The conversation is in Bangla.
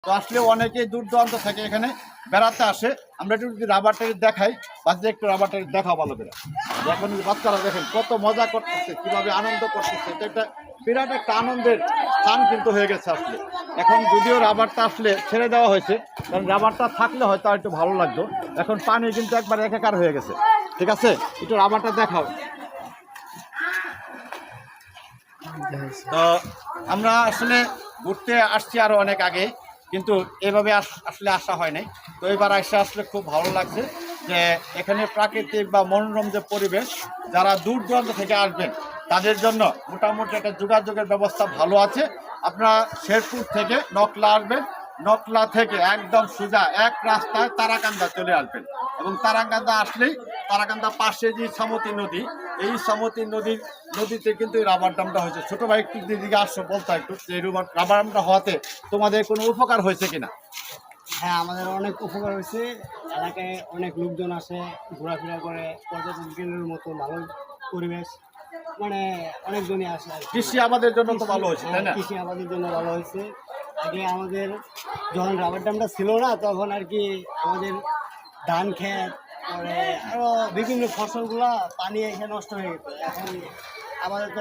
তো আসলে অনেকেই দূর দূরান্ত থেকে এখানে বেড়াতে আসে। আমরা একটু যদি রাবারটাকে দেখাই, বাচ্চা একটু রাবারটাকে দেখাও ভালো করে। এখন বাচ্চারা দেখেন কত মজা করতেছে, কিভাবে আনন্দ করতেছে। এটা একটা বিরাট একটা আনন্দের স্থান কিন্তু হয়ে গেছে আসলে। এখন যদিও রাবারটা আসলে ছেড়ে দেওয়া হয়েছে, কারণ রাবারটা থাকলে হয়তো আর একটু ভালো লাগতো। এখন পানি কিন্তু একবার একাকার হয়ে গেছে। ঠিক আছে, একটু রাবারটা দেখাও। তো আমরা আসলে ঘুরতে আসছি আরো অনেক আগে, কিন্তু এভাবে আসলে আসা হয় নাই। তো এবার এসে আসলে খুব ভালো লাগছে যে এখানে প্রাকৃতিক বা মনোরম যে পরিবেশ, যারা দূর দূরান্ত থেকে আসবেন তাদের জন্য মোটামুটি একটা যোগাযোগের ব্যবস্থা ভালো আছে। আপনারা শেরপুর থেকে নকলা আসবেন, নকলা থেকে একদম সোজা এক রাস্তায় তারাকান্দা চলে আসবেন, এবং তারাকান্দা আসলেই তারাকান্দা পাশে যে সামতী নদী, এই সামতী নদীতে কিন্তু এই রাবার ড্যামটা হয়েছে। ছোট ভাই একটু দিদিকে আসছো বলতো একটু যে রাবার ড্যামটা হওয়াতে তোমাদের কোনো উপকার হয়েছে কিনা? হ্যাঁ, আমাদের অনেক উপকার হয়েছে। এলাকায় অনেক লোকজন আসে, ঘোরাফেরা করে, পর্যটন কেন্দ্রের মতো ভালো পরিবেশ, মানে অনেকজনই আসে আর কি। কৃষি আমাদের জন্য তো ভালো হয়েছে, তাই না? কৃষি আমাদের জন্য ভালো হয়েছে। আগে আমাদের যখন রাবার ড্যামটা ছিল না, তখন আর কি আমাদের ধান ক্ষেত, পরে আরো বিভিন্ন ফসলগুলা পানি এসে নষ্ট হয়ে গেছে। এখন আমাদের তো